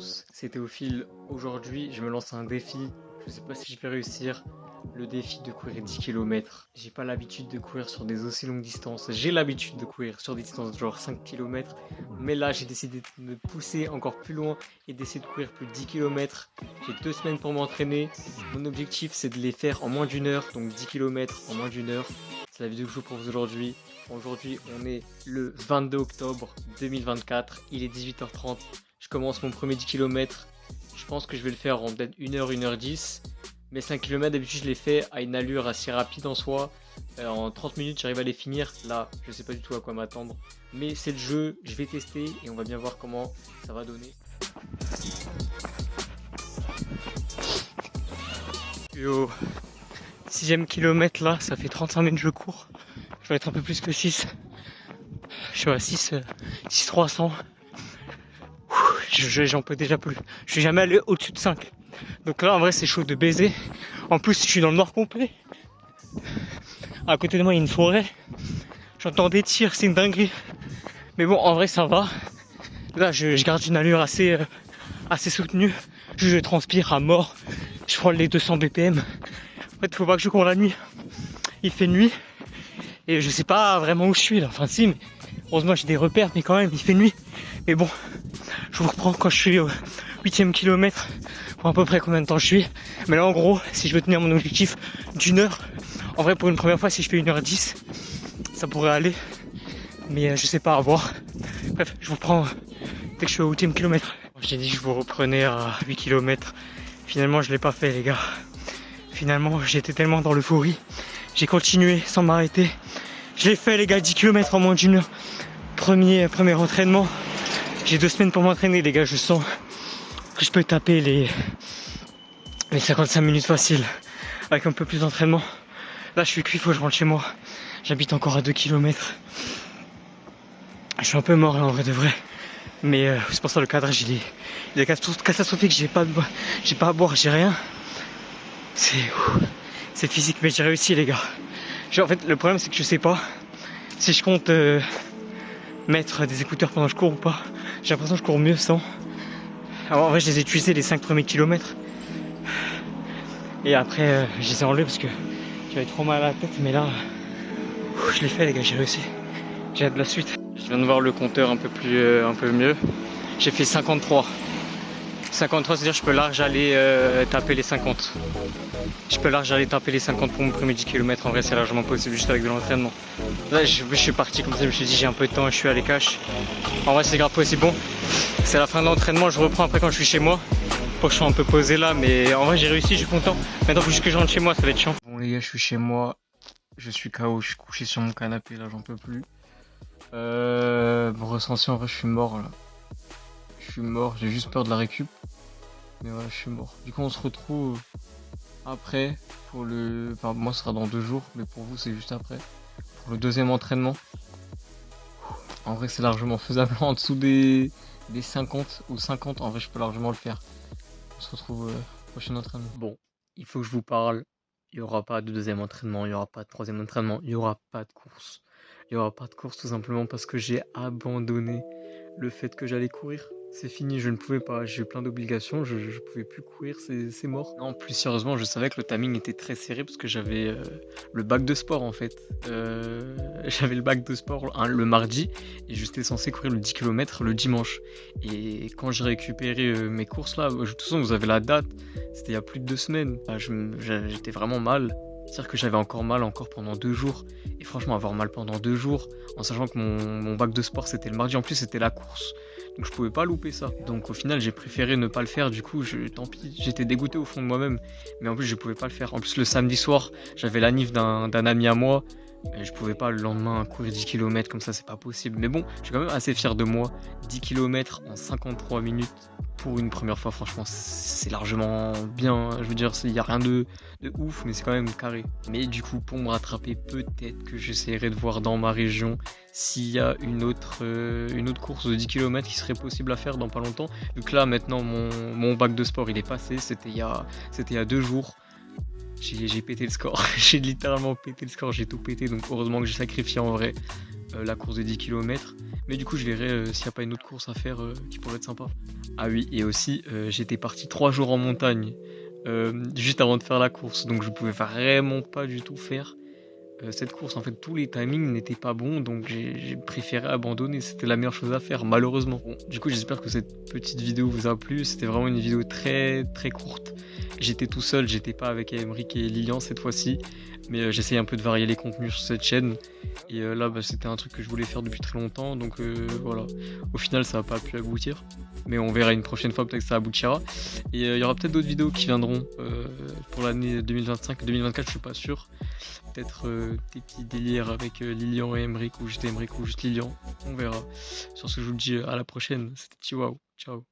tous, c'est Théophile. Aujourd'hui, je me lance un défi. Je sais pas si je vais réussir. Le défi de courir 10 km. J'ai pas l'habitude de courir sur des aussi longues distances. J'ai l'habitude de courir sur des distances genre 5 km. Mais là, j'ai décidé de me pousser encore plus loin et d'essayer de courir plus de 10 km. J'ai 2 semaines pour m'entraîner. Mon objectif, c'est de les faire en moins d'une heure. Donc 10 km en moins d'une heure. C'est la vidéo que je vous propose aujourd'hui. Aujourd'hui, on est le 22 octobre 2024. Il est 18h30. Je commence mon premier 10 km. Je pense que je vais le faire en peut-être 1h, 1h10. Mais 5 km d'habitude je les fais à une allure assez rapide en soi. En 30 minutes j'arrive à les finir. Là je sais pas du tout à quoi m'attendre. Mais c'est le jeu, je vais tester et on va bien voir comment ça va donner. Et au 6ème kilomètre là, ça fait 35 minutes que je cours. Je vais être un peu plus que 6. Je suis à 6,300. J'en peux déjà plus. Je suis jamais allé au-dessus de 5. Donc là en vrai c'est chaud de baiser. En plus je suis dans le noir complet. À côté de moi il y a une forêt. J'entends des tirs, c'est une dinguerie. Mais bon en vrai ça va. Là je garde une allure assez soutenue. Je transpire à mort. Je prends les 200 BPM. En fait faut pas que je cours la nuit. Il fait nuit. Et je sais pas vraiment où je suis là. Enfin si mais heureusement j'ai des repères mais quand même il fait nuit. Mais bon je vous reprends quand je suis au 8ème kilomètre. Pour à peu près combien de temps je suis. Mais là en gros si je veux tenir mon objectif d'une heure. En vrai pour une première fois si je fais 1h10 ça pourrait aller. Mais je sais pas à voir. Bref je vous reprends dès que je suis au 8ème kilomètre. J'ai dit que je vous reprenais à 8 km. Finalement je l'ai pas fait les gars. Finalement j'étais tellement dans l'euphorie. J'ai continué sans m'arrêter. Je l'ai fait les gars 10 km en moins d'une heure. Premier entraînement. J'ai 2 semaines pour m'entraîner les gars. Je sens que je peux taper les 55 minutes faciles avec un peu plus d'entraînement. Là je suis cuit, faut que je rentre chez moi. J'habite encore à 2 km. Je suis un peu mort là en vrai de vrai. Mais c'est pour ça le cadrage il est catastrophique. J'ai pas à boire, j'ai rien. C'est physique mais j'ai réussi les gars. En fait le problème c'est que je sais pas si je compte mettre des écouteurs pendant que je cours ou pas. J'ai l'impression que je cours mieux sans. Alors en vrai je les ai utilisés les 5 premiers kilomètres. Et après je les ai enlevés parce que j'avais trop mal à la tête. Mais là je l'ai fait les gars, j'ai réussi. J'ai hâte de la suite. Je viens de voir le compteur un peu mieux. J'ai fait 53. 53 c'est à dire je peux large aller taper les 50. Je peux large aller taper les 50 pour mon premier 10 km. En vrai c'est largement possible juste avec de l'entraînement. Là je suis parti comme ça, je me suis dit j'ai un peu de temps et je suis à l'écache. En vrai c'est grave possible. Bon c'est la fin de l'entraînement, je reprends après quand je suis chez moi. Pour que je sois un peu posé là, mais en vrai j'ai réussi, je suis content. Maintenant faut juste que je rentre chez moi, ça va être chiant. Bon les gars je suis chez moi. Je suis KO, je suis couché sur mon canapé là, j'en peux plus. Mon ressenti en vrai je suis mort là. Je suis mort, j'ai juste peur de la récup. Mais voilà je suis mort. Du coup on se retrouve après pour le... Enfin moi ce sera dans 2 jours, mais pour vous c'est juste après. Pour le deuxième entraînement. En vrai c'est largement faisable en dessous des 50 ou 50, en vrai je peux largement le faire. On se retrouve au prochain entraînement. Bon, il faut que je vous parle. Il n'y aura pas de deuxième entraînement, il n'y aura pas de troisième entraînement, il n'y aura pas de course. Il n'y aura pas de course tout simplement parce que j'ai abandonné le fait que j'allais courir. C'est fini, je ne pouvais pas, j'ai eu plein d'obligations, je pouvais plus courir, c'est mort. Non, plus sérieusement, je savais que le timing était très serré parce que j'avais le bac de sport en fait. J'avais le bac de sport le mardi et j'étais censé courir le 10 km le dimanche. Et quand j'ai récupéré mes courses là, de toute façon vous avez la date, c'était il y a plus de 2 semaines. J'étais vraiment mal. C'est-à-dire que j'avais encore mal pendant 2 jours. Et franchement avoir mal pendant 2 jours, en sachant que mon bac de sport c'était le mardi, en plus c'était la course. Donc je pouvais pas louper ça. Donc au final j'ai préféré ne pas le faire. Du coup tant pis, j'étais dégoûté au fond de moi-même. Mais en plus je pouvais pas le faire. En plus le samedi soir j'avais l'anniv d'un ami à moi. Et je pouvais pas le lendemain courir 10 km comme ça, c'est pas possible. Mais bon, je suis quand même assez fier de moi. 10 km en 53 minutes pour une première fois, franchement, c'est largement bien. Je veux dire, il n'y a rien de ouf, mais c'est quand même carré. Mais du coup, pour me rattraper, peut-être que j'essaierai de voir dans ma région s'il y a une autre course de 10 km qui serait possible à faire dans pas longtemps. Donc là, maintenant, mon bac de sport, il est passé. C'était il y a 2 jours. J'ai pété le score, j'ai littéralement pété le score, j'ai tout pété, donc heureusement que j'ai sacrifié en vrai la course de 10 km. Mais du coup, je verrai s'il n'y a pas une autre course à faire qui pourrait être sympa. Ah oui, et aussi, j'étais parti 3 jours en montagne juste avant de faire la course. Donc, je pouvais vraiment pas du tout faire cette course. En fait, tous les timings n'étaient pas bons. Donc, j'ai préféré abandonner. C'était la meilleure chose à faire, malheureusement. Bon, du coup, j'espère que cette petite vidéo vous a plu. C'était vraiment une vidéo très très courte. J'étais tout seul, j'étais pas avec Emric et Lilian cette fois-ci. Mais j'essaye un peu de varier les contenus sur cette chaîne. Et là, bah, c'était un truc que je voulais faire depuis très longtemps. Donc voilà. Au final, ça n'a pas pu aboutir. Mais on verra une prochaine fois, peut-être que ça aboutira. Et il y aura peut-être d'autres vidéos qui viendront pour l'année 2025-2024, je suis pas sûr. Peut-être des petits délires avec Lilian et Emric, ou juste Emric ou juste Lilian. On verra. Sur ce, je vous dis à la prochaine. C'était Chihuahua. Ciao.